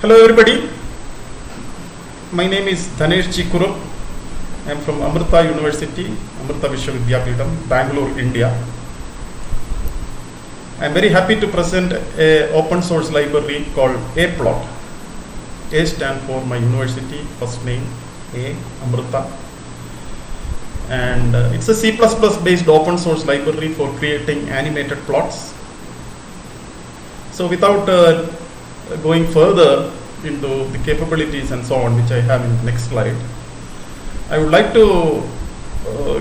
Hello everybody, my name is Dhanesh G. Kurup. I am from Amrita University, Amrita Vishwavidyapeetham, Bangalore, India. I am very happy to present an open source library called A-Plot. A stands for my university, first name, A, Amrita. And it's a C++ based open source library for creating animated plots. So without going further into the capabilities and so on, which I have in the next slide, I would like to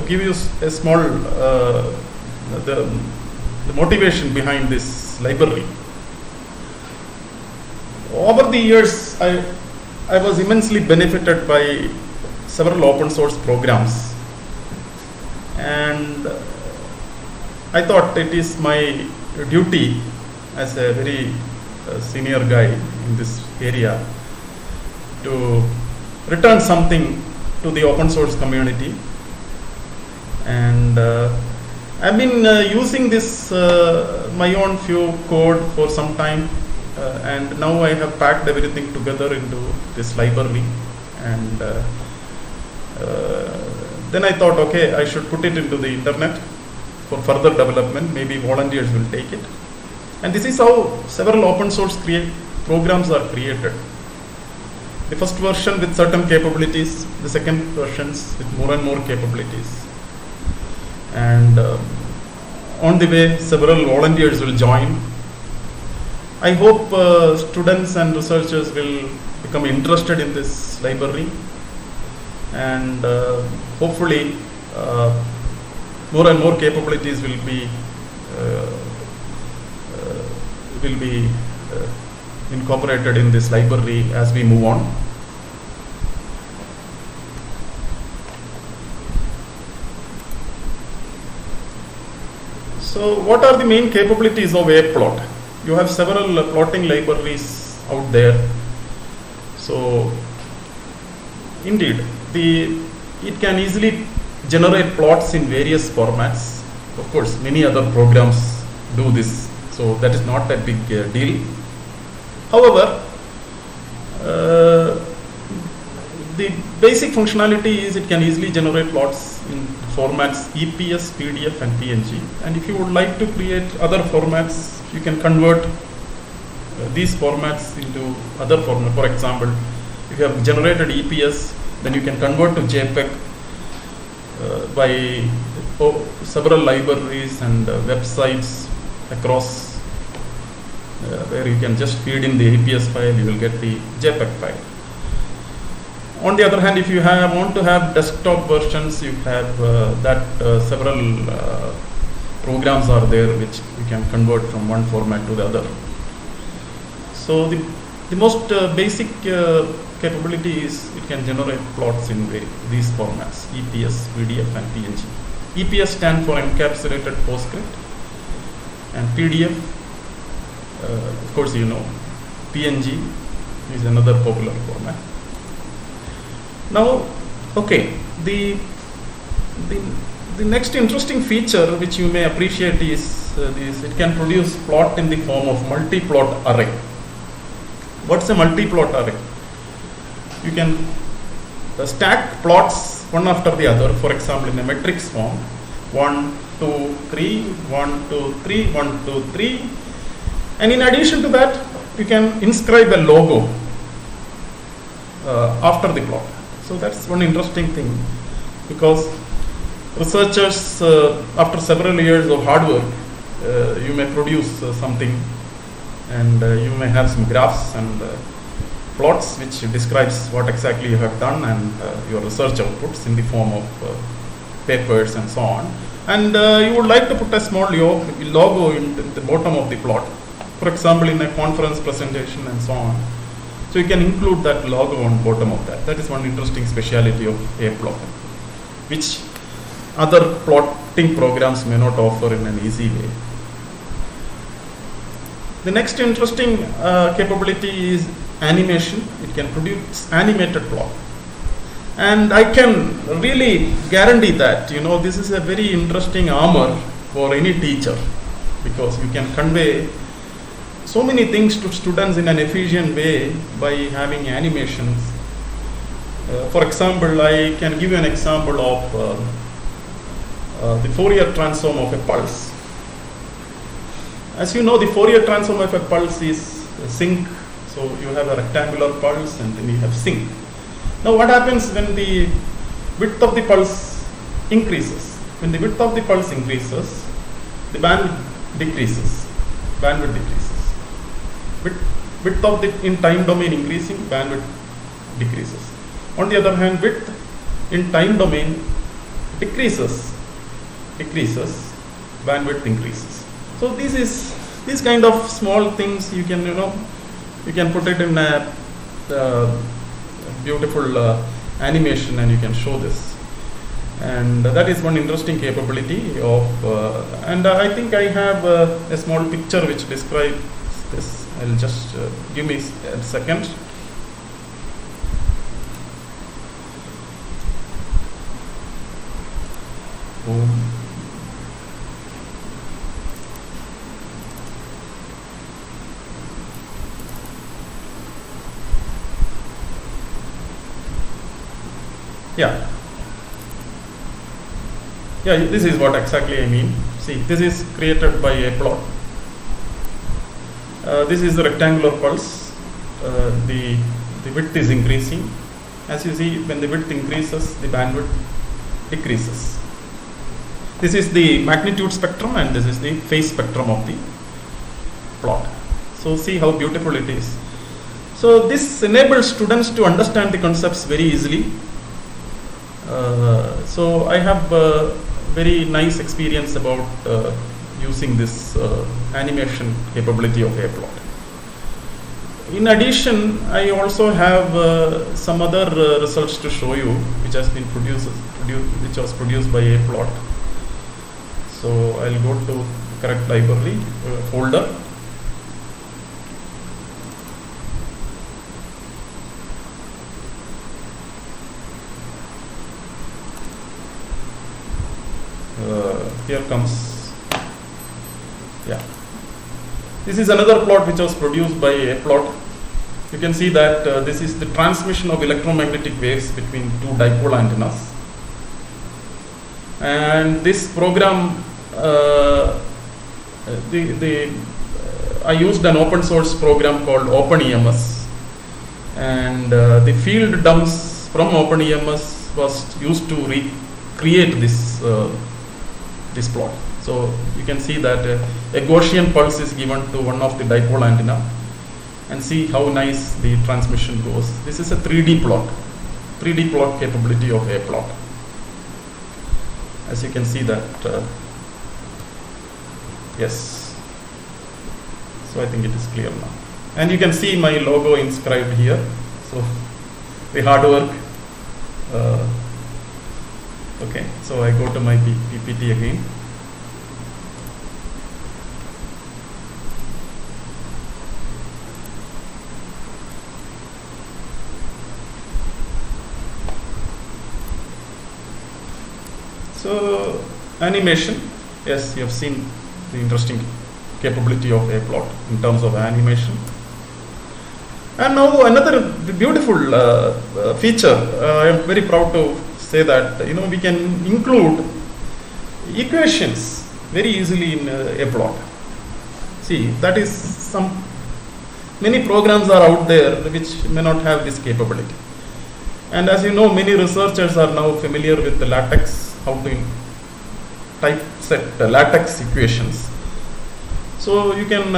give you a small the motivation behind this library. Over the years, I was immensely benefited by several open source programs, and I thought it is my duty as a very senior guy in this area to return something to the open source community. And I've been using this my own few code for some time, and now I have packed everything together into this library, and then I thought, okay, I should put it into the internet for further development. Maybe volunteers will take it. And this is how several open source programs are created. The first version with certain capabilities, the second versions with more and more capabilities. And on the way, several volunteers will join. I hope students and researchers will become interested in this library, and hopefully more and more capabilities will be incorporated in this library as we move on. So what are the main capabilities of A-Plot? You have several plotting libraries out there. So indeed, it can easily generate plots in various formats. Of course, many other programs do this, so that is not a big deal. However, the basic functionality is it can easily generate plots in formats EPS, PDF and PNG, and if you would like to create other formats, you can convert these formats into other formats. For example, if you have generated EPS, then you can convert to JPEG by several libraries and websites across where you can just feed in the EPS file, you will get the JPEG file. On the other hand, if you want to have desktop versions, you have several programs are there which you can convert from one format to the other. So the most basic capability is it can generate plots in these formats: EPS, PDF and PNG. EPS stands for encapsulated PostScript, and PDF, of course you know, PNG is another popular format. Now, okay, the next interesting feature which you may appreciate is it can produce plot in the form of multi-plot array. What's a multi-plot array? You can stack plots one after the other, for example in a matrix form, 1, 2, 3, 1, 2, 3, 1, 2, 3, and in addition to that you can inscribe a logo after the plot. So that's one interesting thing, because researchers after several years of hard work, you may produce something, and you may have some graphs and plots which describes what exactly you have done, and your research outputs in the form of papers and so on. And you would like to put a small logo in the bottom of the plot, for example in a conference presentation and so on. So you can include that logo on bottom of that. That is one interesting speciality of A-Plot, which other plotting programs may not offer in an easy way. The next interesting capability is animation. It can produce animated plot. And I can really guarantee that, this is a very interesting armor for any teacher, because you can convey so many things to students in an efficient way by having animations. For example, I can give you an example of the Fourier transform of a pulse. As you know, the Fourier transform of a pulse is a sinc. So you have a rectangular pulse and then you have sinc. Now what happens when the width of the pulse increases? When the width of the pulse increases, the bandwidth decreases. Bandwidth decreases. Width of the in time domain increasing, bandwidth decreases. On the other hand, width in time domain decreases, bandwidth increases. So these kind of small things you can put it in a beautiful animation and you can show this. And that is one interesting capability of, and I think I have a small picture which describes this. I'll just give me a second. Yeah, this is what exactly I mean. See, this is created by a plot. This is the rectangular pulse. The width is increasing. As you see, when the width increases, the bandwidth decreases. This is the magnitude spectrum and this is the phase spectrum of the plot. So see how beautiful it is. So this enables students to understand the concepts very easily. So I have very nice experience about using this animation capability of a plot. In addition, I also have some other results to show you, which has been which was produced by a plot. So I'll go to correct library folder. Here comes, this is another plot which was produced by a plot. You can see that this is the transmission of electromagnetic waves between two dipole antennas. And this program, I used an open source program called OpenEMS, and the field dumps from OpenEMS was used to recreate this plot. So you can see that a Gaussian pulse is given to one of the dipole antenna, and see how nice the transmission goes. This is a 3D plot capability of a plot. As you can see that, yes. So I think it is clear now. And you can see my logo inscribed here. So the hard work. Okay, so I go to my PPT again. So animation, yes, you have seen the interesting capability of a plot in terms of animation. And now another beautiful feature, I am very proud to say that we can include equations very easily in a plot. See, that is many programs are out there which may not have this capability. And as you know, many researchers are now familiar with the LaTeX, how to typeset LaTeX equations. So you can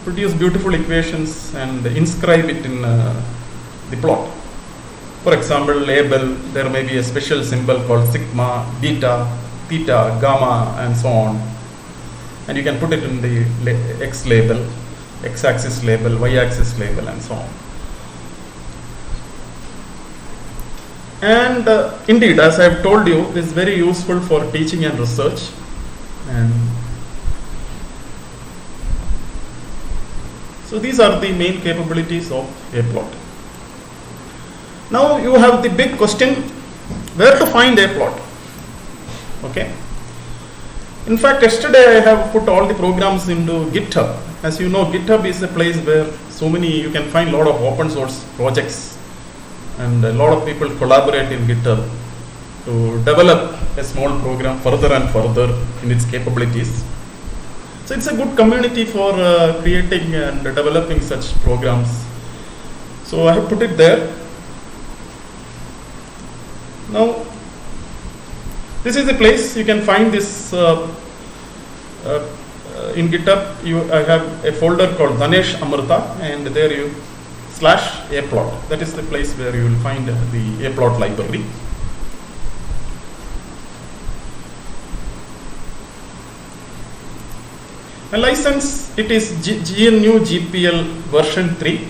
produce beautiful equations and inscribe it in the plot. For example, label, there may be a special symbol called sigma, beta, theta, gamma, and so on. And you can put it in the X label, X-axis label, Y-axis label, and so on. And indeed, as I have told you, this is very useful for teaching and research. And so these are the main capabilities of a plot. Now you have the big question, where to find a plot? Okay. In fact, yesterday I have put all the programs into GitHub. as you know, GitHub is a place where you can find a lot of open source projects, and a lot of people collaborate in GitHub to develop a small program further and further in its capabilities. So it's a good community for creating and developing such programs. So I have put it there. Now, this is the place you can find this in GitHub. I have a folder called Dhanesh Amrita, and there you /aplot. That is the place where you will find the aplot library. A license, it is GNU GPL version 3.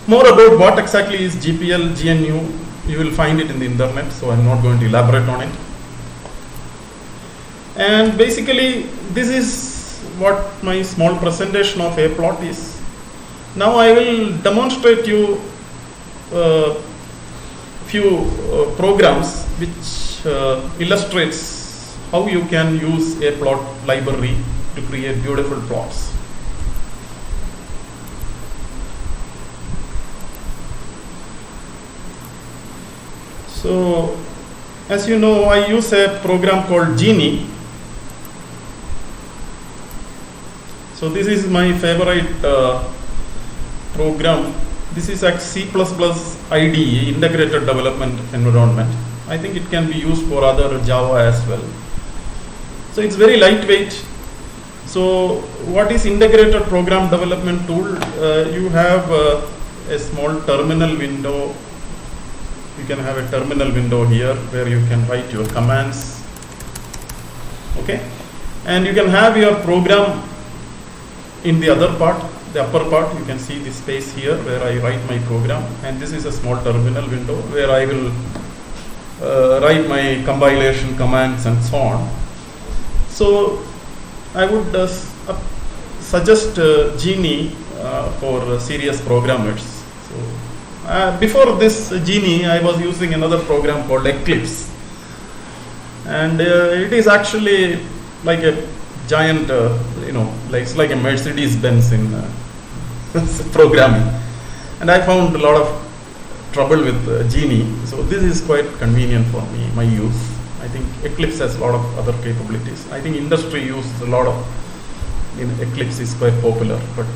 More about what exactly is GPL, GNU, you will find it in the internet, so I'm not going to elaborate on it. And basically, this is what my small presentation of aplot is. Now I will demonstrate you few programs which illustrates how you can use aplot library to create beautiful plots. So, as you know, I use a program called Genie. So this is my favorite program. This is a C++ IDE, integrated development environment. I think it can be used for other Java as well. So it's very lightweight. So what is integrated program development tool? You have a small terminal window. You can have a terminal window here where you can write your commands. Okay, and you can have your program in the other part, the upper part. You can see this space here where I write my program, and this is a small terminal window where I will write my compilation commands and so on. So I would suggest Genie for serious programmers. So before this Genie, I was using another program called Eclipse, and it is actually like a giant, it's like a Mercedes-Benz in programming. And I found a lot of trouble with Genie, so this is quite convenient for me, my use. I think Eclipse has a lot of other capabilities. I think industry uses a lot of, Eclipse is quite popular, but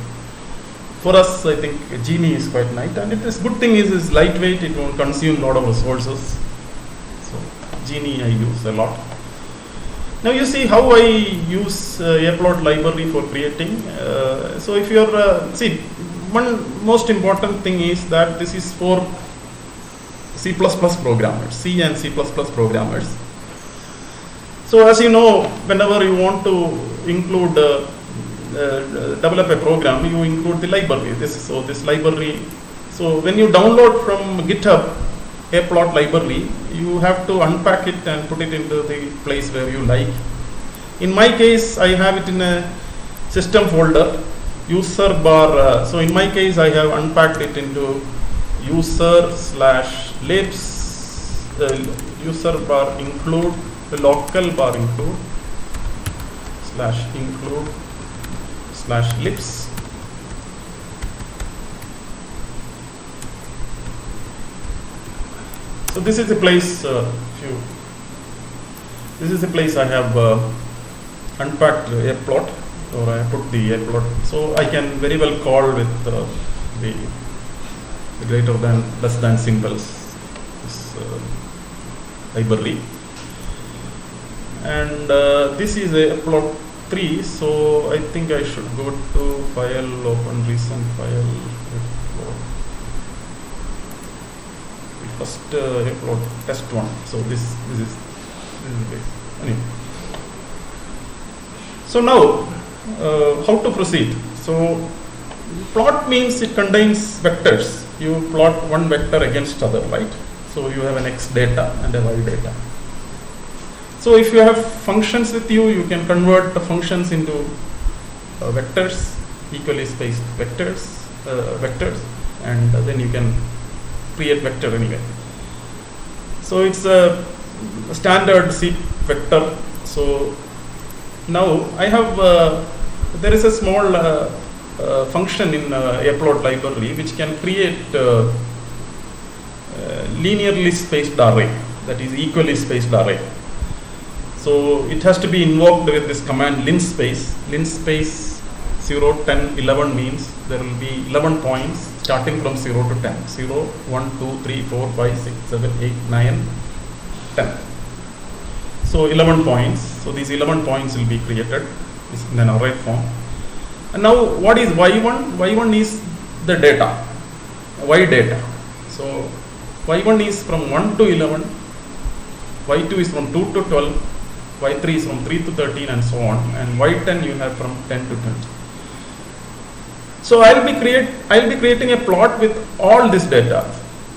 for us, I think Genie is quite nice. And it is good thing is it's lightweight, it won't consume a lot of resources. So Genie I use a lot. Now you see how I use aplot library for creating. So if you're, one most important thing is that this is for C++ programmers, C and C++ programmers. So as you know, whenever you want to include, develop a program, you include the library. This library. So when you download from GitHub aplot library, you have to unpack it and put it into the place where you like. In my case, I have it in a system folder, user bar. So in my case, I have unpacked it into user/libs, user bar include, local bar include /include/libs. So this is the place. This is the place I have unpacked aplot, or I put the aplot. So I can very well call with the greater than, less than symbols, this library. And this is aplot 3. So I think I should go to file, open recent file. First aplot test 1. So this is base. Anyway. So now how to proceed? So plot means it contains vectors. You plot one vector against other, right? So you have an x data and a y data. So if you have functions with you, you can convert the functions into vectors, equally spaced vectors, and then you can create vector anyway. So it's a standard C vector. So now I have there is a small function in aplot library which can create linearly spaced array, that is equally spaced array. So it has to be invoked with this command linspace. Linspace 0, 10, 11 means there will be 11 points starting from 0 to 10. 0, 1, 2, 3, 4, 5, 6, 7, 8, 9, 10. So 11 points. So these 11 points will be created in an array form. And now what is y1? y1 is the data, y data. So y1 is from 1 to 11, y2 is from 2 to 12, y3 is from 3 to 13 and so on, and y10 you have from 10 to 20. So I'll be creating a plot with all this data,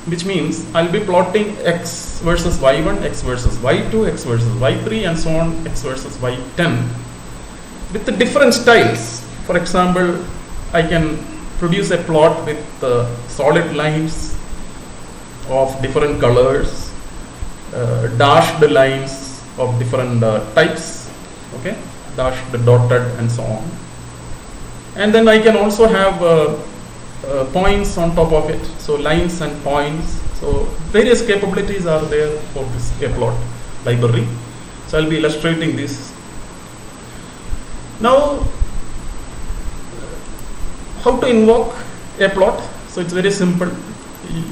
which means I'll be plotting x versus y1, x versus y2, x versus y3 and so on, x versus y10 with the different styles. For example, I can produce a plot with solid lines of different colors, dashed lines of different types, okay, dashed, dotted and so on. And then I can also have points on top of it, so lines and points. So various capabilities are there for this aplot library. So I'll be illustrating this. Now, how to invoke aplot? So it's very simple.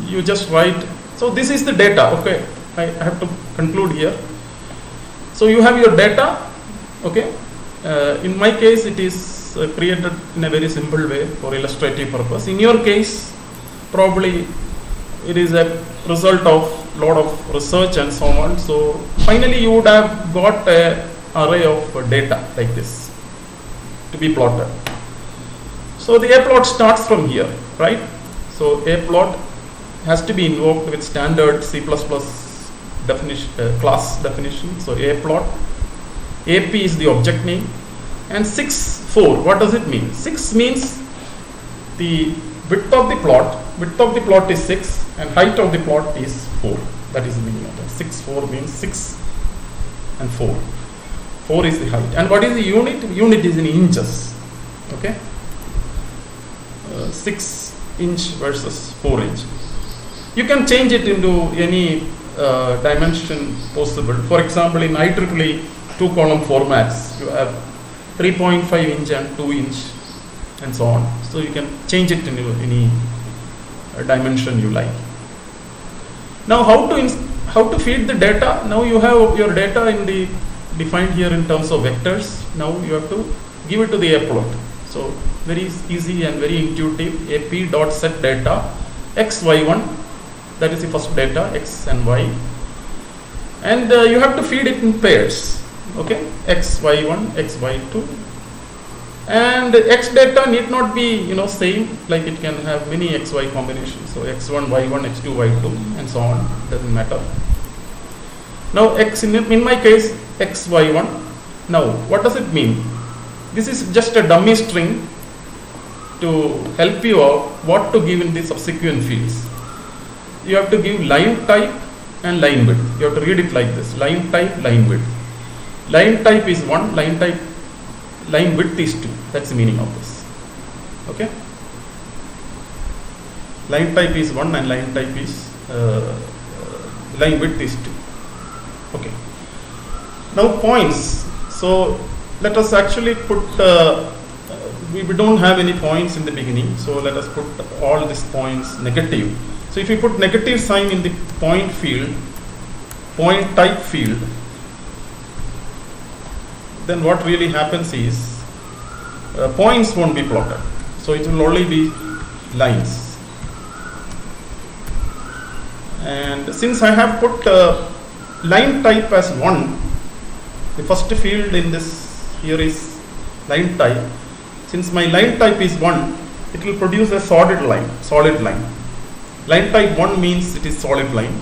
You just write. So this is the data. Okay, I have to conclude here. So you have your data. Okay. In my case, it is created in a very simple way for illustrative purpose. In your case, probably it is a result of lot of research and so on. So finally, you would have got an array of data like this to be plotted. So the aplot starts from here, right? So aplot has to be invoked with standard C++ definition, class definition. So aplot, AP is the object name, and 6, 4. What does it mean? 6 means the width of the plot. Width of the plot is 6, and height of the plot is 4. That is the meaning of that. 6, 4 means 6 and 4. 4 is the height. And what is the unit? Unit is in inches. Okay. 6 inch versus 4 inch. You can change it into any dimension possible. For example, in IEEE 2-column formats, you have 3.5 inch and 2 inch and so on. So you can change it into any dimension you like. Now how to feed the data? Now you have your data defined here in terms of vectors. Now you have to give it to the aplot. So very easy and very intuitive. ap.set data x, y1, that is the first data, x and y, and you have to feed it in pairs. Okay, x, y1, x, y2, and x data need not be same, like it can have many x, y combinations. So x1, y1, x2, y2 and so on, doesn't matter. Now x in my case x, y1. Now what does it mean? This is just a dummy string to help you out what to give in the subsequent fields. You have to give line type and line width. You have to read it like this: line type, line width. Line type is 1, line width is 2. That's the meaning of this. Okay. Line type is 1 and line width is 2. Okay. Now points. So let us actually put. We don't have any points in the beginning, so let us put all these points negative. So if you put negative sign in the point field, point type field, then what really happens is points won't be plotted. So it will only be lines. And since I have put line type as 1, the first field in this here is line type. Since my line type is 1, it will produce a solid line. Line type 1 means it is solid line,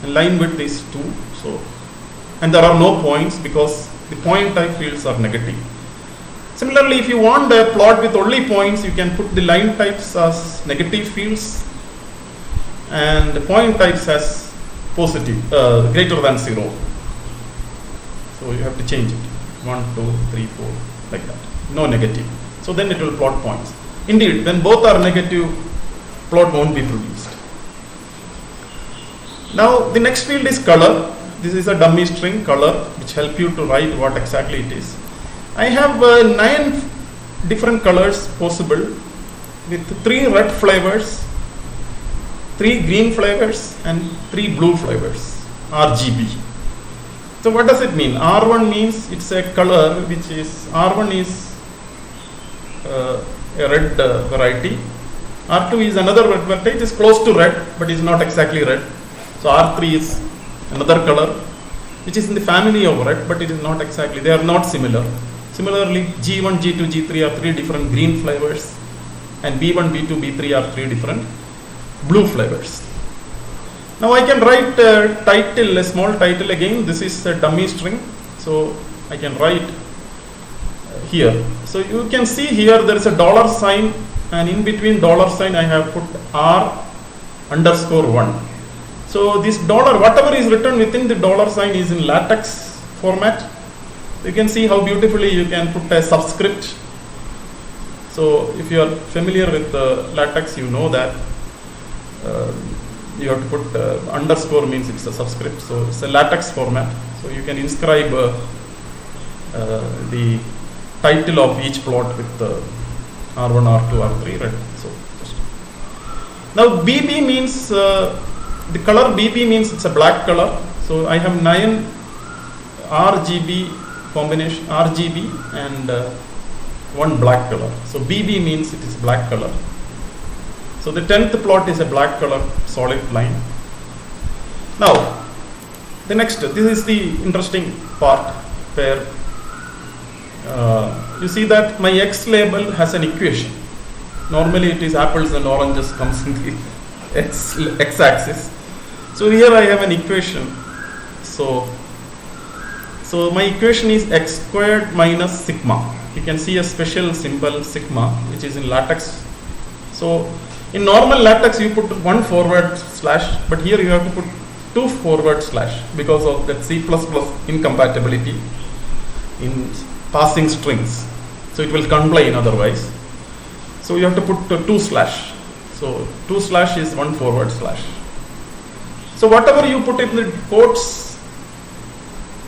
and line width is 2. So, and there are no points because the point type fields are negative. Similarly, if you want a plot with only points, you can put the line types as negative fields and the point types as positive, greater than 0. So you have to change it. 1, 2, 3, 4. like that, no negative. So then it will plot points. Indeed, when both are negative, plot won't be produced. Now the next field is color. This is a dummy string color which help you to write what exactly it is. I have 9 different colors possible with 3 red flavors, 3 green flavors and 3 blue flavors, RGB. So what does it mean? R1 means it's a color which is, R1 is a red variety, R2 is another red variety, it is close to red but is not exactly red. So R3 is another color which is in the family of red but it is not exactly, they are not similar. Similarly, G1, G2, G3 are 3 different green flavors and B1, B2, B3 are 3 different blue flavors. Now I can write a title, a small title again. This is a dummy string, so I can write here. So you can see here there is a dollar sign and in between dollar sign I have put R_1. So this dollar, whatever is written within the dollar sign is in LaTeX format. You can see how beautifully you can put a subscript. So if you are familiar with LaTeX, you know that you have to put underscore means it's a subscript. So it's a LaTeX format. So you can inscribe the title of each plot with R1, R2, R3, right? So now BB means the color BB means it's a black color. So I have 9 RGB combination, RGB and 1 black color. So BB means it is black color. So the 10th plot is a black color solid line. Now the next, this is the interesting part where you see that my X label has an equation. Normally it is apples and oranges comes in the X axis. So here I have an equation. So my equation is x squared minus sigma. You can see a special symbol sigma which is in LaTeX. So in normal LaTeX you put 1 forward slash, but here you have to put 2 forward slash because of that C++ incompatibility in passing strings. So it will complain otherwise. So you have to put 2 slash. So 2 slash is 1 forward slash. So whatever you put in the quotes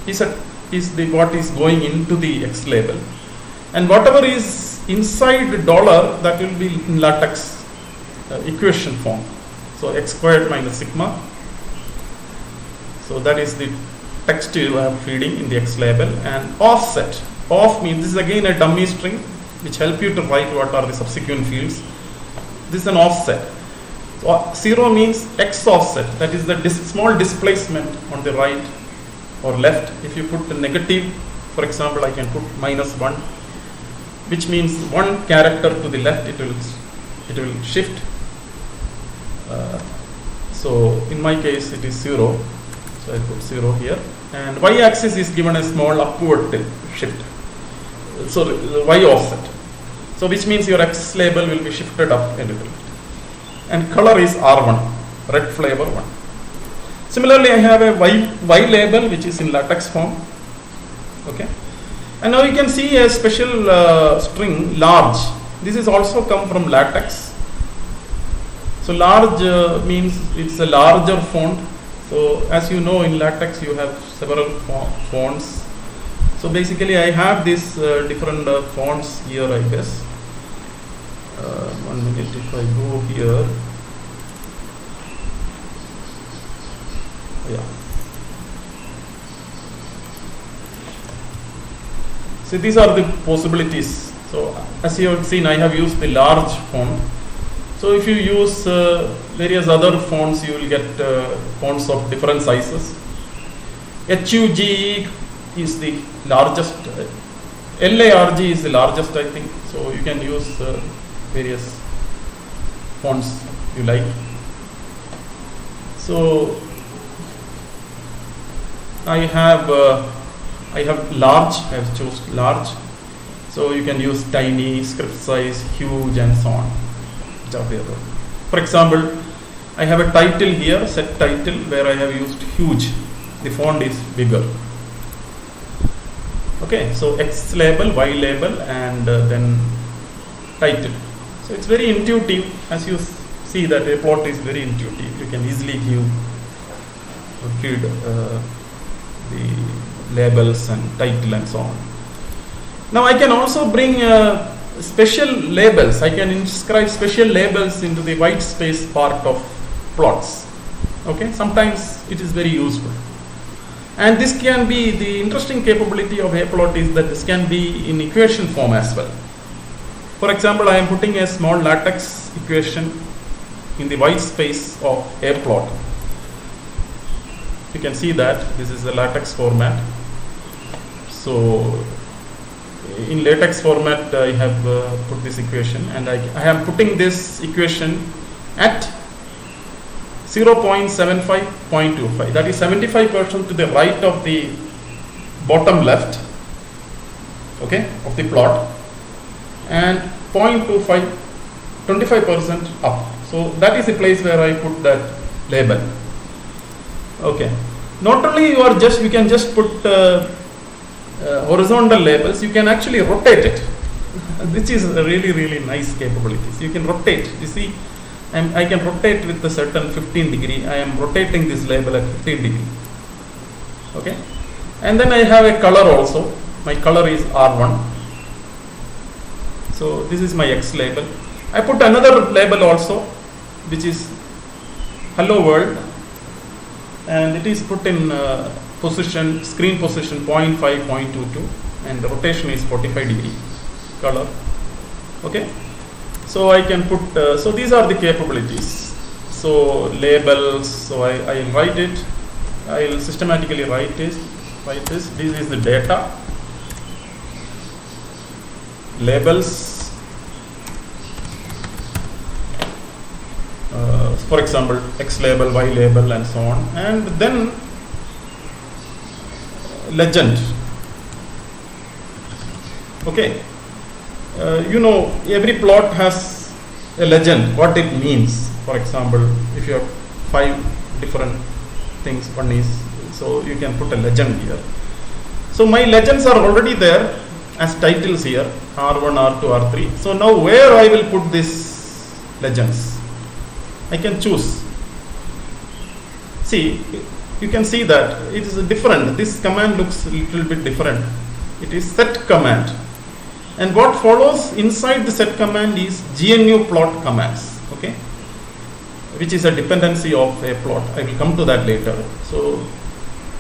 is what is going into the X label, and whatever is inside the dollar, that will be in LaTeX equation form. So x squared minus sigma. So that is the text you have feeding in the X label. And offset. Off means this is again a dummy string which help you to write what are the subsequent fields. This is an offset. So 0 means X offset, that is the small displacement on the right or left. If you put the negative, for example, I can put -1, which means 1 character to the left, it will shift. So in my case it is 0, so I put 0 here, and y axis is given a small upward shift, so the y offset, so which means your X label will be shifted up a little bit. And color is R1, red flavor 1. Similarly, I have a Y label which is in LaTeX form. Okay, and now you can see a special string large. This is also come from LaTeX. So large means it's a larger font. So as you know, in LaTeX you have several fonts. So basically I have these different fonts here, I guess. 1 minute, if I go here, yeah. So these are the possibilities. So as you have seen, I have used the large font. So if you use various other fonts, you will get fonts of different sizes. HUGE is the largest, LARG is the largest, I think. So you can use various fonts you like. So I have large. I have chosen large. So you can use tiny, script size, huge, and so on. For example, I have a title here, set title, where I have used huge. The font is bigger. Okay, so X label, Y label, and then title. So it's very intuitive. As you see that a plot is very intuitive. You can easily feed the labels and title and so on. Now I can also bring special labels. I can inscribe special labels into the white space part of plots. Okay, sometimes it is very useful. And this can be, the interesting capability of a plot is that this can be in equation form as well. For example, I am putting a small latex equation in the white space of a plot. You can see that this is a latex format. So in latex format I have put this equation, and I am putting this equation at 0.75.25, that is 75% to the right of the bottom left, okay, of the plot, and 0.25, 25% up. So that is the place where I put that label. Okay, not only you can just put horizontal labels, you can actually rotate it, which is a really nice capability. So you can rotate, you see, I can rotate with a certain 15 degree. I am rotating this label at 15 degree. Okay, and then I have a color also. My color is R1. So this is my X label. I put another label also, which is hello world, and it is put in position, screen position 0.5, 0.22, and the rotation is 45 degree color. Okay, so I can put, so these are the capabilities. So labels, so I write it, I will systematically write this, this is the data, labels, for example X label, Y label, and so on, and then legend. Okay, you know, every plot has a legend, what it means. For example, if you have 5 different things, one is, so you can put a legend here. So my legends are already there as titles here, R1, R2, R3. So now where I will put these legends, I can choose. See, you can see that it is different. This command looks a little bit different. It is set command, and what follows inside the set command is GNU plot commands, okay, which is a dependency of a plot. I will come to that later. So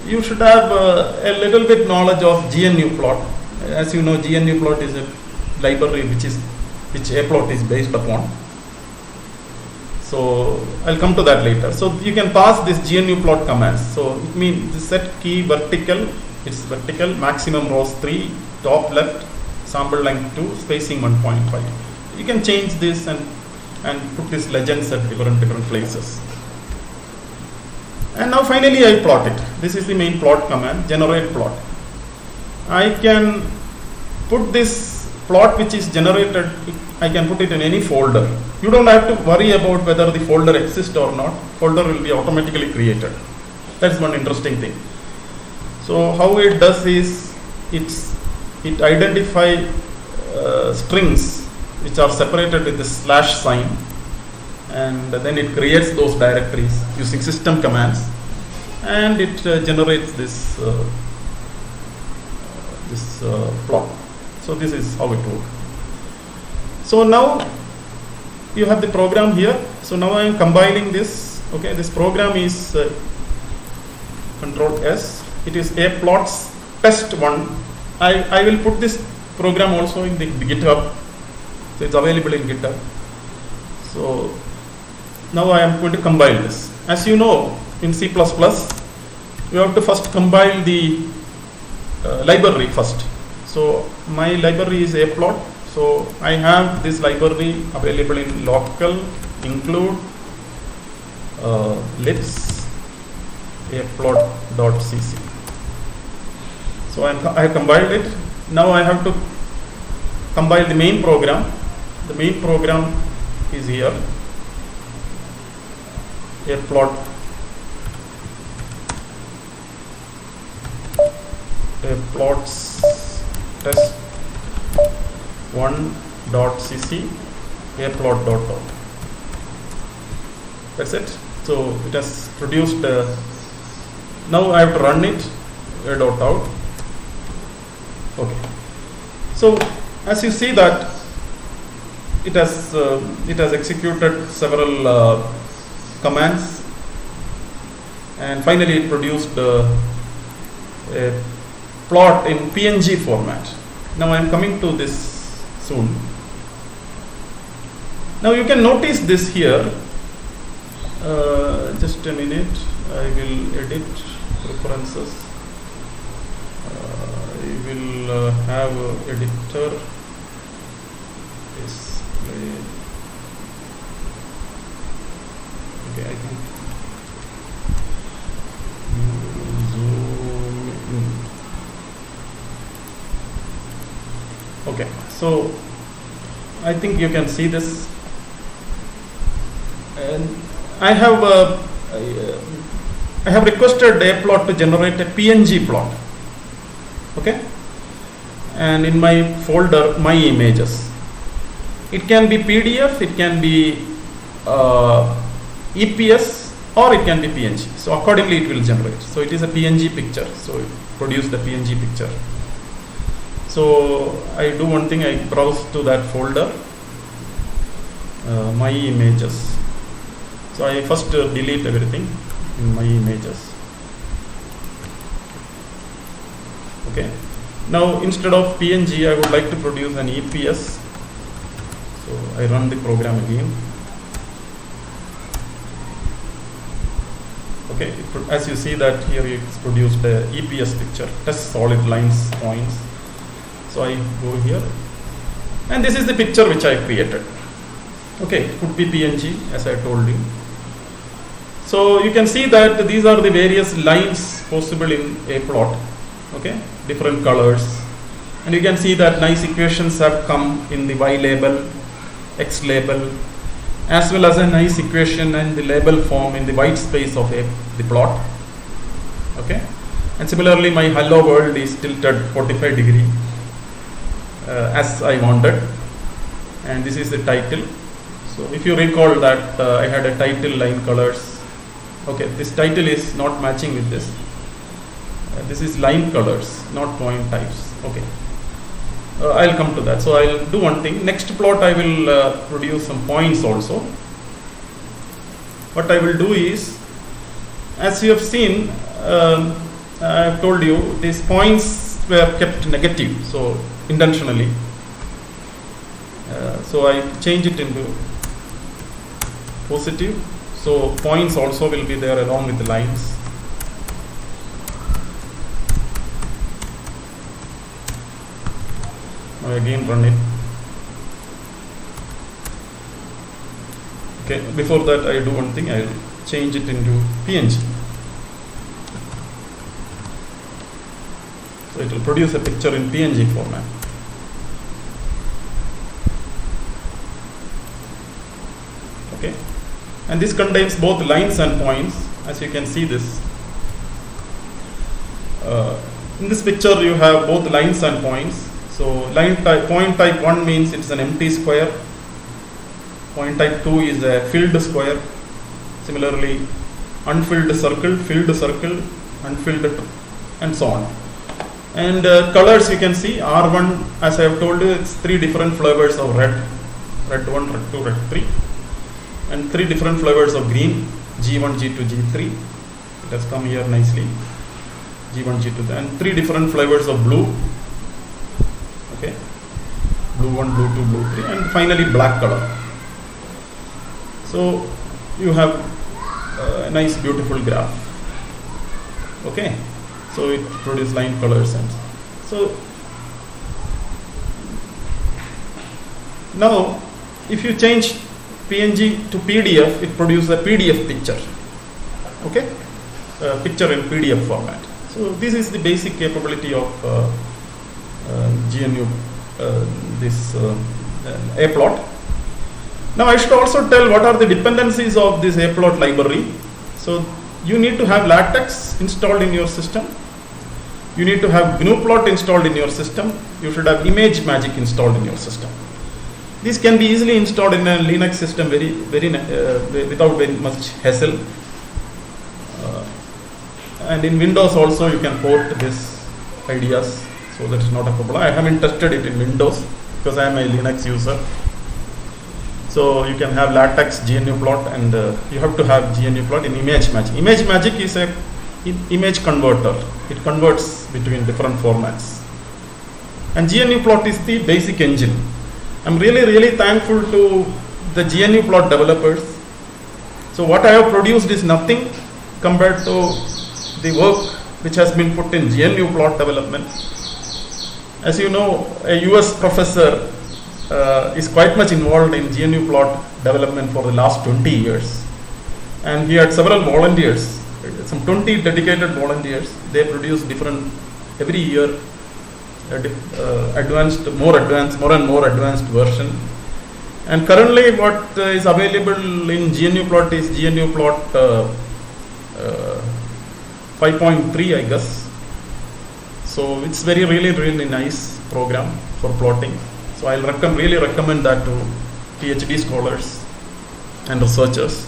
you should have a little bit knowledge of GNU plot. As you know, GNU plot is a library which a plot is based upon. So I'll come to that later. So you can pass this GNU plot commands. So it means the set key vertical, it's vertical, maximum rows 3, top left, sample length 2, spacing 1.5. You can change this and put these legends at different places. And now finally I plot it. This is the main plot command, generate plot. I can put this plot which is generated, I can put it in any folder. You don't have to worry about whether the folder exists or not. Folder will be automatically created. That's one interesting thing. So how it does is, it identifies strings which are separated with the slash sign, and then it creates those directories using system commands, and it generates this plot. So this is how it works. So now you have the program here. So now I am compiling this. Okay, this program is Control S. It is a plots test 1. I will put this program also in the GitHub. So it's available in GitHub. So now I am going to compile this. As you know, in C++, you have to first compile the library first. So my library is aplot. So I have this library available in local include libs aplot.cc. So I have compiled it. Now I have to compile the main program. The main program is here, aplots test1.cc aplot.out. That's it. So it has produced. Now I have to run it. A.out. Okay. So as you see that it has executed several commands, and finally it produced a plot in PNG format. Now I am coming to this soon. Now you can notice this here. Just a minute. I will edit preferences. I will have editor display. Okay, I think zoom in. Okay, so I think you can see this, and I have requested aplot to generate a PNG plot. Okay, and in my folder, my images, it can be PDF, it can be EPS, or it can be PNG. So accordingly it will generate. So it is a PNG picture, so it produced the PNG picture. So I do one thing, I browse to that folder, my images. So I first delete everything in my images. Okay. Now instead of PNG, I would like to produce an EPS. So I run the program again. Okay. As you see that here it's produced a EPS picture, test solid lines points. So I go here, and this is the picture which I created. Okay, it could be PNG as I told you. So you can see that these are the various lines possible in a plot. Okay, different colors, and you can see that nice equations have come in the Y label, X label, as well as a nice equation and the label form in the white space of the plot. Okay, and similarly my hello world is tilted 45 degree as I wanted, and this is the title. So if you recall that I had a title line colors. Okay, this title is not matching with this. This is line colors, not point types. Okay, I'll come to that. So I'll do one thing. Next plot I will produce some points also. What I will do is, as you have seen, I have told you these points were kept negative, so intentionally. So I change it into positive. So points also will be there along with the lines. Now again run it. Okay, before that I do one thing, I will change it into PNG. So it will produce a picture in PNG format. Okay, and this contains both lines and points, as you can see this. In this picture you have both lines and points. So line type, point type 1 means it's an empty square. Point type 2 is a filled square. Similarly, unfilled circle, filled circle, unfilled, and so on. And colors you can see R1, as I have told you, it's 3 different flavors of red. Red 1, red 2, red 3. And 3 different flavors of green, G1, G2, G3. It has come here nicely. G1, G2, and 3 different flavors of blue. Okay, blue 1, blue 2, blue 3, and finally black color. So you have a nice beautiful graph. Okay, so it produces line colors, and so now if you change PNG to PDF, it produces a PDF picture. Okay, picture in PDF format. So this is the basic capability of GNU, this aplot. Now I should also tell what are the dependencies of this aplot library. So you need to have LaTeX installed in your system, you need to have GNU-plot installed in your system. You should have ImageMagick installed in your system. These can be easily installed in a Linux system without very much hassle. And in Windows also you can port these ideas, so that's not a problem. I haven't tested it in Windows because I am a Linux user. So you can have LaTeX GNU-plot, and you have to have GNU-plot in ImageMagick. ImageMagick is a image converter. It converts between different formats. And GNU-plot is the basic engine. I'm really thankful to the GNU-plot developers. So what I have produced is nothing compared to the work which has been put in GNU-plot development. As you know, a US professor is quite much involved in GNU-plot development for the last 20 years. And he had several volunteers, some 20 dedicated volunteers. They produce different, every year, more and more advanced version. And currently what is available in GNU-plot is GNU-plot 5.3, I guess. So it's really nice program for plotting. So I'll really recommend that to PhD scholars and researchers.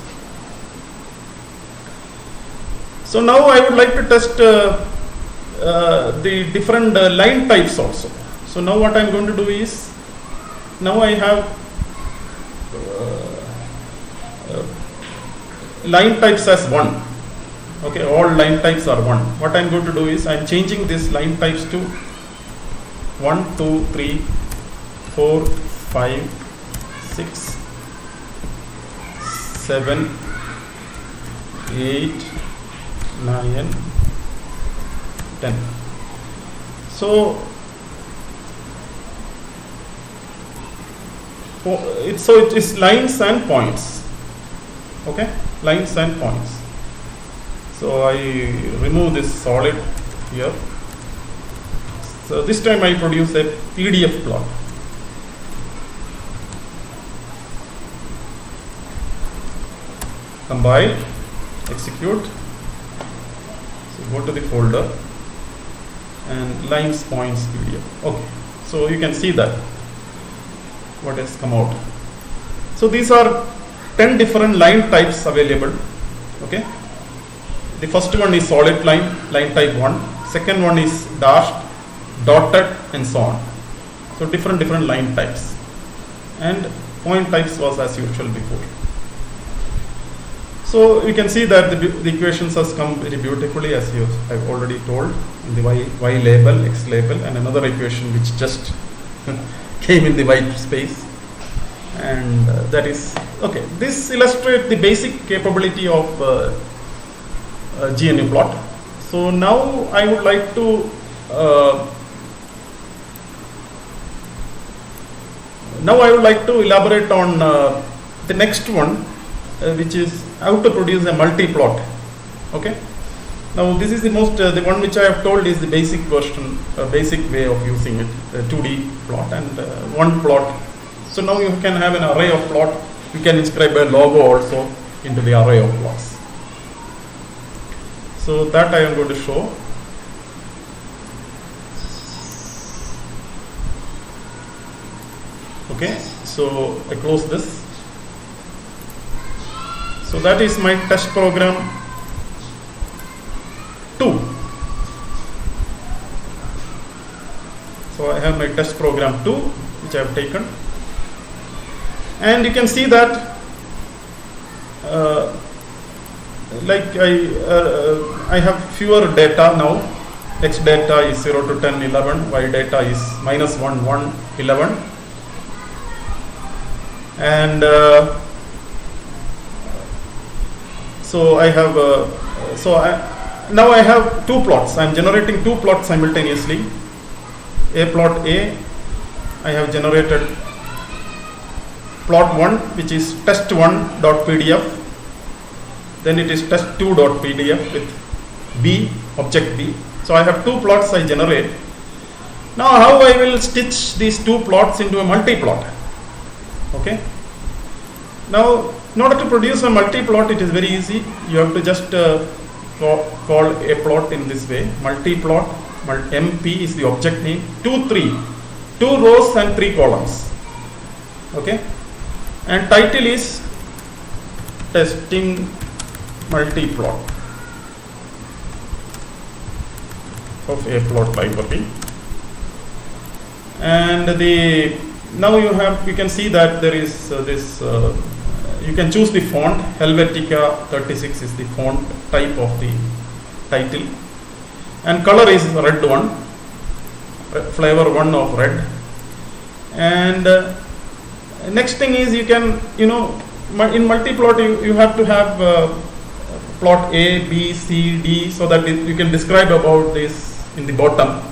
So now I would like to test the different line types also. So now what I'm going to do is, now I have line types as 1. Okay, all line types are 1. What I'm going to do is, I'm changing this line types to 1, 2, 3, 4, 5, 6, 7, 8, 9, 10. So it is lines and points. Okay, lines and points. So I remove this solid here. So this time I produce a PDF plot. Compile, execute. So go to the folder and lines, points, PDF. Okay, so you can see that what has come out. So these are 10 different line types available. Okay, the first one is solid line, line type 1. Second one is dashed, dotted, and so on. So different line types. And point types was as usual before. So you can see that the equations has come very beautifully, as I've already told, in the y label, x label, and another equation which just came in the white space. And that is okay. This illustrates the basic capability of GNU-plot. So now I would like to elaborate on the next one, which is how to produce a multi-plot. Okay. Now this is the one which I have told is the basic version, basic way of using it, 2D plot and one plot. So now you can have an array of plot. You can inscribe a logo also into the array of plots. So that I am going to show. Okay, so I close this. So that is my test program 2. So I have my test program 2 which I have taken, and you can see that I have fewer data now. X data is 0 to 10, 11. Y data is -1, 1, 11. And so I have now I have 2 plots. I am generating 2 plots simultaneously. A plot A, I have generated plot 1, which is test1.pdf. Then it is test2.pdf with B, object B. So I have 2 plots I generate. Now how I will stitch these 2 plots into a multi-plot? Okay. Now in order to produce a multi-plot, it is very easy. You have to just call a plot in this way. Multi-plot, MP is the object name, 2 rows and 3 columns. Okay, and title is testing multi-plot of a plot library. And now you can see that there is this. You can choose the font. Helvetica 36 is the font type of the title, and color is red one, flavor 1 of red. And next thing is you can, in multi-plot you have to have plot A, B, C, D, so that you can describe about this in the bottom,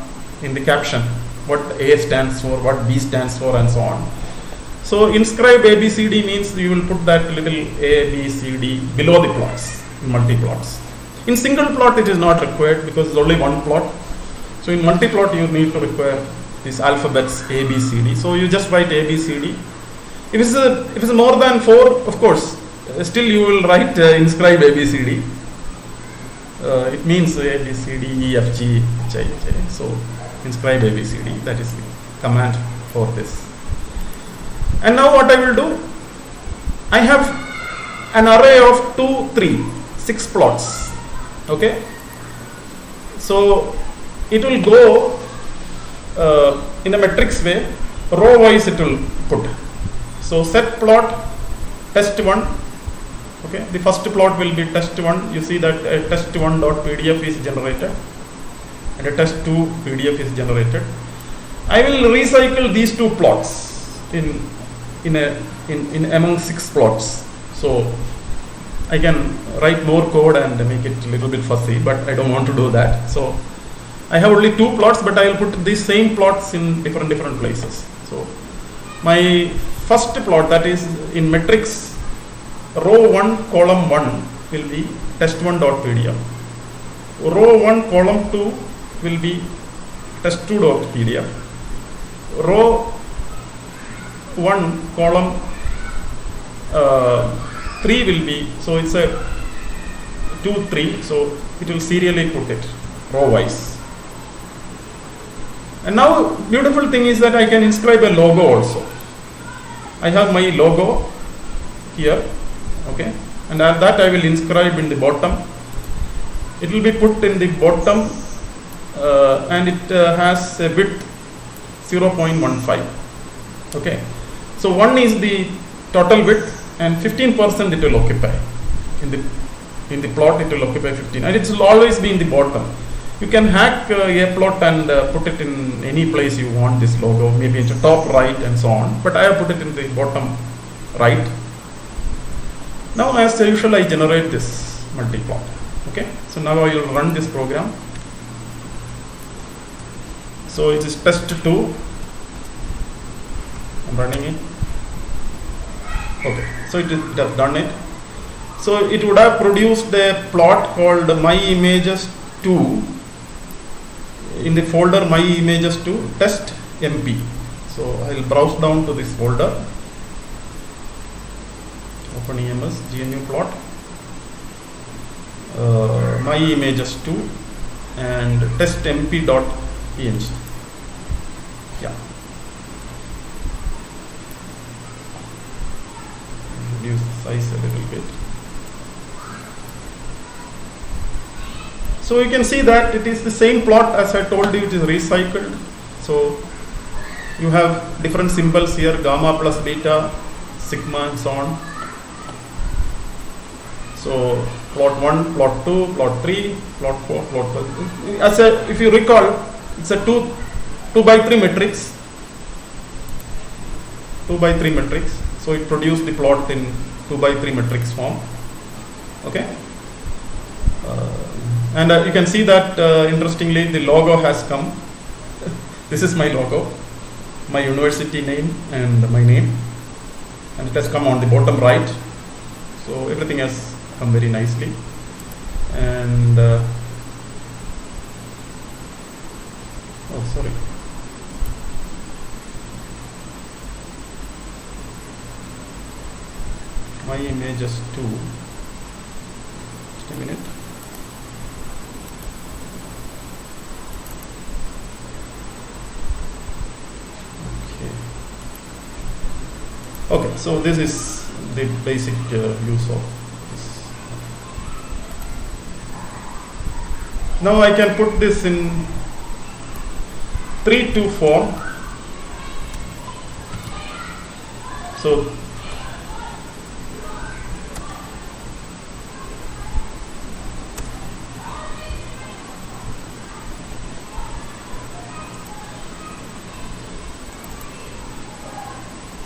in the caption, what A stands for, what B stands for, and so on. So inscribe A, B, C, D means you will put that little A, B, C, D below the plots in multi-plots. In single plot it is not required because it's only one plot. So in multi-plot you need to require these alphabets A, B, C, D. So you just write A, B, C, D. If it's more than 4, of course, still you will write inscribe A, B, C, D. It means A, B, C, D, E, F, G, H, I, J. So inscribe A, B, C, D. That is the command for this. And now what I will do, I have an array of 2, 3, 6 plots. Okay. So it will go in a matrix way, row wise it will put. So set plot test1. Okay, the first plot will be test1. You see that a test1.pdf is generated and a test2 PDF is generated. I will recycle these 2 plots in among 6 plots. So I can write more code and make it a little bit fussy, but I don't want to do that. So I have only 2 plots, but I will put these same plots in different places. So my first plot, that is in matrix, row 1 column 1 will be test1.pdf. Row 1 column 2 will be test2.pdf. Row 1 column 3 will be, so it's a 2, 3, so it will serially put it row wise. And now beautiful thing is that I can inscribe a logo also. I have my logo here, okay, and that I will inscribe in the bottom. It will be put in the bottom and it has a width 0.15. Okay, so 1 is the total width and 15% it will occupy in the plot. It will occupy 15, and it will always be in the bottom. You can hack a plot and put it in any place you want this logo, maybe into top right and so on, but I have put it in the bottom right. Now as usual I generate this multi-plot. Okay, so now I will run this program. So it is test2. I'm running it. Okay, so it has done it. So it would have produced a plot called myimages2 in the folder myimages2 test mp. So I will browse down to this folder, open EMS, GNU plot, myimages2 and test mp.png. Yeah. Reduce the size a little bit. So you can see that it is the same plot as I told you, it is recycled. So you have different symbols here, gamma plus beta, sigma and so on. So plot 1, plot 2, plot 3, plot 4, plot 5. If you recall, it's a 2 by 3 matrix. 2 by 3 matrix. So it produced the plot in 2 by 3 matrix form. Okay. And you can see that interestingly the logo has come. This is my logo, my university name and my name, and it has come on the bottom right. So everything has come very nicely. And oh sorry, myimages2. Just a minute. Okay, so this is the basic use of this. Now I can put this in 3-2 form. So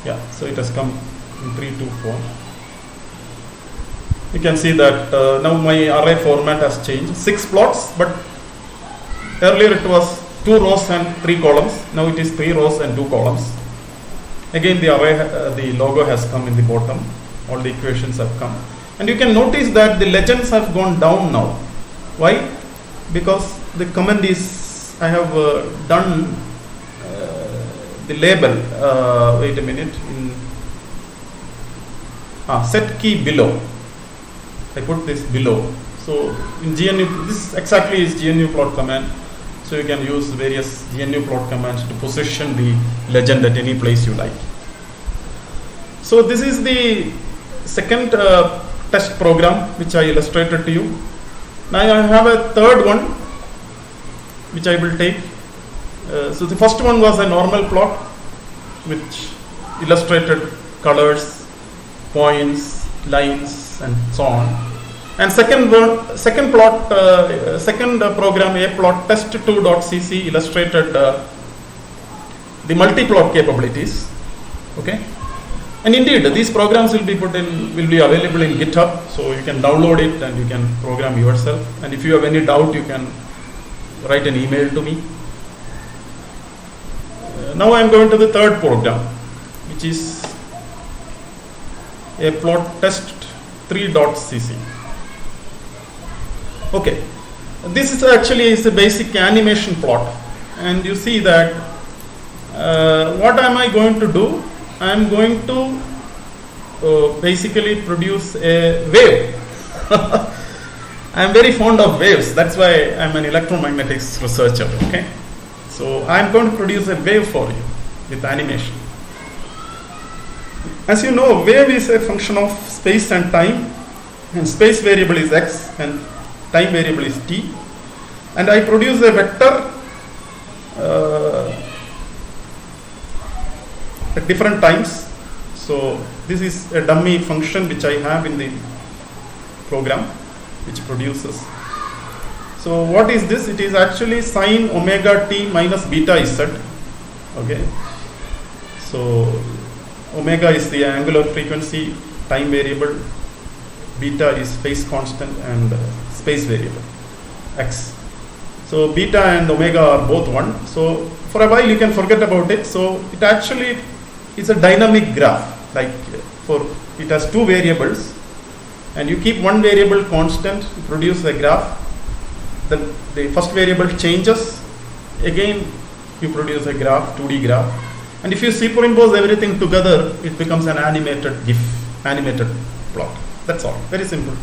yeah, so it has come in 3-2 form. You can see that now my array format has changed. 6 plots, but earlier it was 2 rows and 3 columns. Now it is 3 rows and 2 columns. Again, the array, the logo has come in the bottom. All the equations have come, and you can notice that the legends have gone down now. Why? Because the command is, I have done the label. Wait a minute. In set key below. I put this below. So in GNU, this exactly is GNU plot command. So you can use various GNU plot commands to position the legend at any place you like. So this is the second test program which I illustrated to you. Now I have a third one which I will take. So the first one was a normal plot which illustrated colors, points, lines, and so on. And second program, a plot test2.cc, illustrated the multi-plot capabilities. Okay, and indeed these programs will be available in GitHub, so you can download it and you can program yourself. And if you have any doubt, you can write an email to me. Now I am going to the third program, which is a plot test3.cc. Okay, this is actually a basic animation plot, and you see that what am I going to do? I am going to basically produce a wave. I am very fond of waves. That's why I am an electromagnetics researcher. Okay, so I am going to produce a wave for you with animation. As you know, wave is a function of space and time, and space variable is x and time variable is t, and I produce a vector at different times. So this is a dummy function which I have in the program which produces. So what is this? It is actually sine omega t minus beta z. Okay, so omega is the angular frequency, time variable, beta is phase constant, and space variable x. So beta and omega are both 1. So for a while you can forget about it. So it actually is a dynamic graph. Like it has 2 variables, and you keep one variable constant, you produce a graph. The first variable changes, again you produce a graph, 2D graph. And if you superimpose everything together, it becomes an animated GIF, animated plot. That's all. Very simple.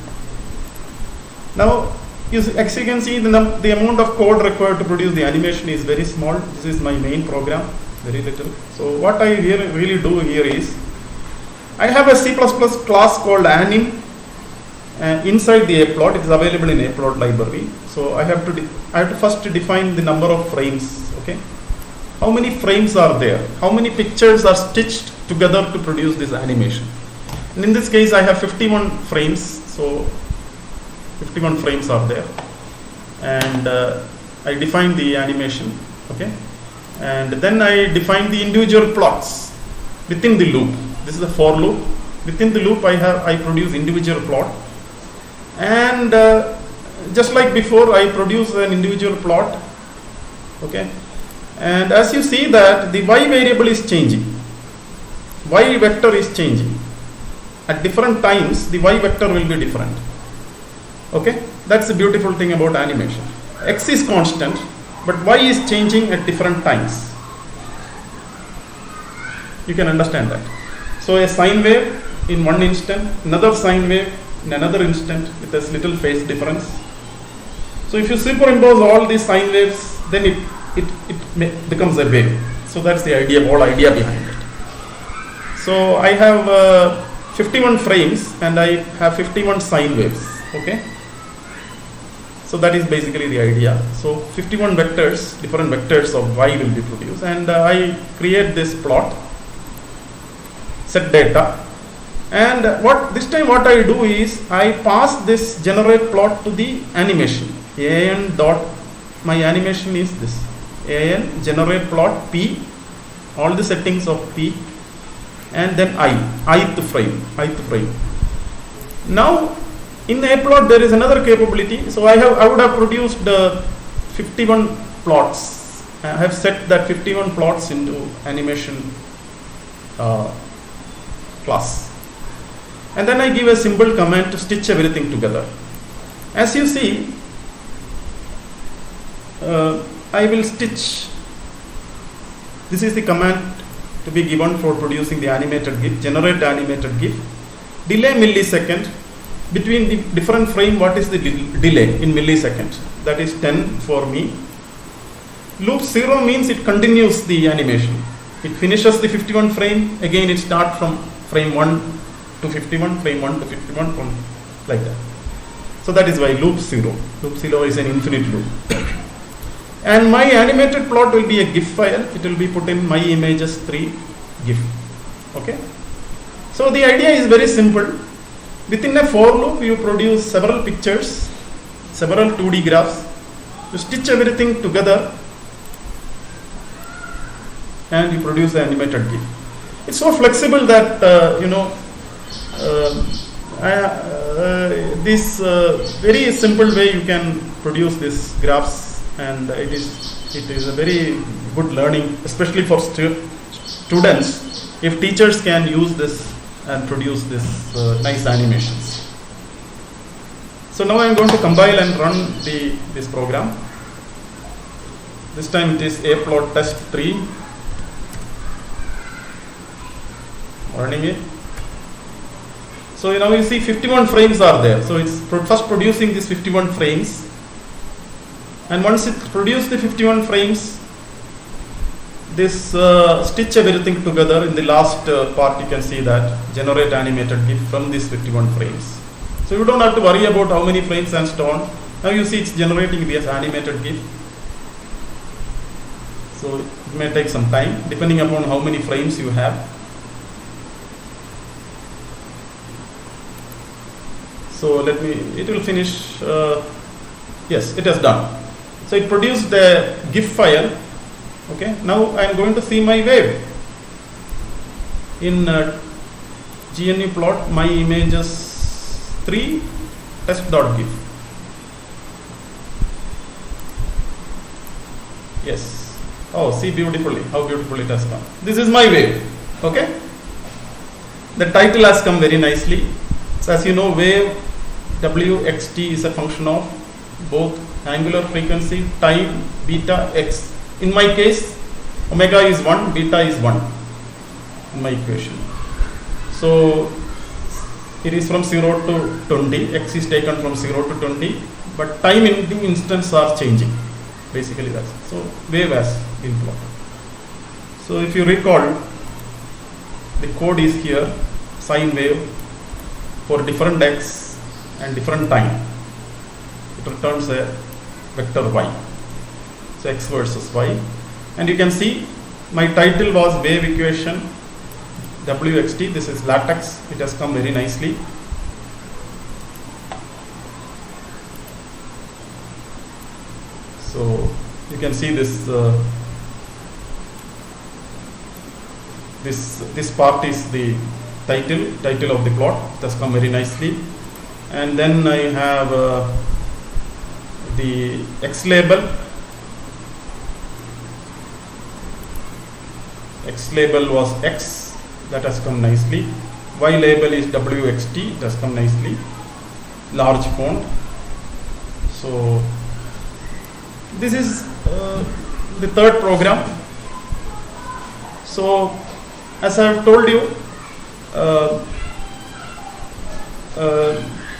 Now, as you can see, the amount of code required to produce the animation is very small. This is my main program, very little. So what I really do here is, I have a C++ class called anim. Inside the aplot, it is available in aplot library. So I have to first define the number of frames. Okay, how many frames are there? How many pictures are stitched together to produce this animation? And in this case, I have 51 frames. So 51 frames are there, and I define the animation. Okay, and then I define the individual plots within the loop. This is a for loop. Within the loop, I produce individual plot, and just like before, I produce an individual plot. Okay, and as you see that the y variable is changing, y vector is changing. At different times, the y vector will be different. Okay, that's the beautiful thing about animation. X is constant, but y is changing at different times. You can understand that. So a sine wave in one instant, another sine wave in another instant with a little phase difference. So if you superimpose all these sine waves, then it becomes a wave. So that's the idea, whole idea behind it. So I have 51 frames and I have 51 sine waves. Okay. So that is basically the idea. So 51 vectors, different vectors of y will be produced, and I create this plot, set data, and what I do is I pass this generate plot to the animation. an dot, my animation is this, an generate plot p, all the settings of p, and then ith frame. Now in the plot there is another capability. So I would have produced 51 plots. I have set that 51 plots into animation class, and then I give a simple command to stitch everything together. As you see, I will stitch. This is the command to be given for producing the animated GIF. Generate animated GIF. Delay millisecond. Between the different frame, what is the delay in milliseconds? That is 10 for me. Loop 0 means it continues the animation. It finishes the 51 frame. Again, it starts from frame 1 to 51, frame 1 to 51, like that. So that is why loop 0. Loop 0 is an infinite loop. And my animated plot will be a GIF file. It will be put in my images 3 GIF. Okay. So the idea is very simple. Within a for loop, you produce several pictures, several 2D graphs. You stitch everything together and you produce the animated GIF. It's so flexible that this very simple way you can produce these graphs, and it is a very good learning, especially for students. If teachers can use this and produce this nice animations. So now I am going to compile and run this program. This time it is aplot test 3. Running it. So now you see 51 frames are there. So it's first producing these 51 frames, and once it produces the 51 frames, this stitch everything together. In the last part, you can see that generate animated GIF from these 51 frames. So you don't have to worry about how many frames and so on. Now you see it's generating this animated GIF. So it may take some time depending upon how many frames you have. So it will finish. Yes, it has done. So it produced the GIF file. Okay, now I am going to see my wave. In GNU plot, my images 3 test.gif. Yes. Oh, see beautifully, how beautiful it has come. This is my wave. Okay. The title has come very nicely. So as you know, wave wxt is a function of both angular frequency, time, beta, x. In my case, omega is 1, beta is 1 in my equation. So it is from 0 to 20, x is taken from 0 to 20, but time in the instants are changing. Basically that's it. So wave has been plotted. So if you recall, the code is here, sine wave for different x and different time. It returns a vector y. So x versus y, and you can see my title was wave equation wxt. This is latex. It has come very nicely. So you can see this this part is the title of the plot. It has come very nicely, and then I have the x label. X label was x, that has come nicely. Y label is wxt, it has come nicely. Large font. So this is the third program. So as I have told you,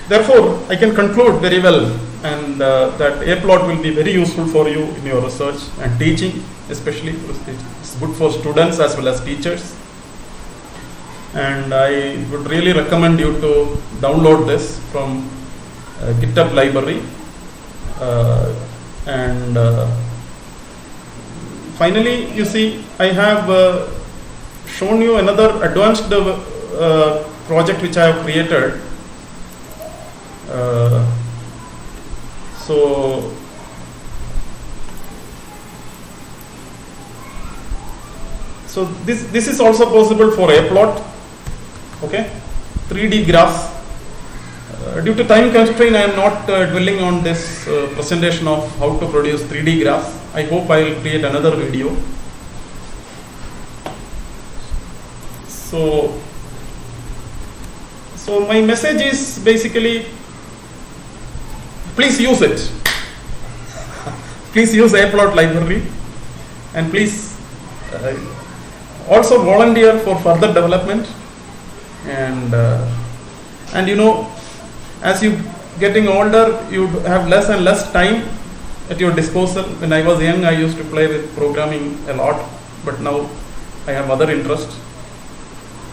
therefore I can conclude very well, and that aplot will be very useful for you in your research and teaching, especially it's good for students as well as teachers. and I would really recommend you to download this from GitHub library. And finally, you see, I have shown you another advanced project which I have created. So this is also possible for Aplot. Okay, 3D graphs. Due to time constraint, I am not dwelling on this presentation of how to produce 3D graphs. I hope I will create another video. So my message is basically, please use it. Please use Aplot library, and please also volunteer for further development. And you know, as you getting older, you have less and less time at your disposal. When I was young, I used to play with programming a lot, but now I have other interests.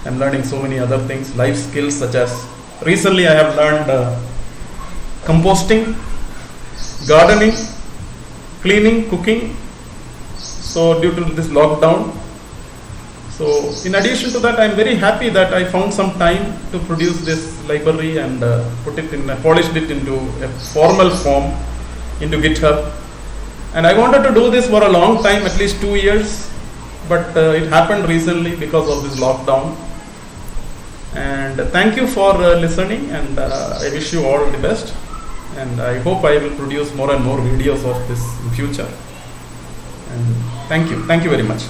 I'm learning so many other things, life skills, such as recently I have learned composting, gardening, cleaning, cooking. So due to this lockdown, so in addition to that, I'm very happy that I found some time to produce this library and polished it into a formal form into GitHub. And I wanted to do this for a long time, at least 2 years, but it happened recently because of this lockdown. And thank you for listening, and I wish you all the best. And I hope I will produce more and more videos of this in future. And thank you very much.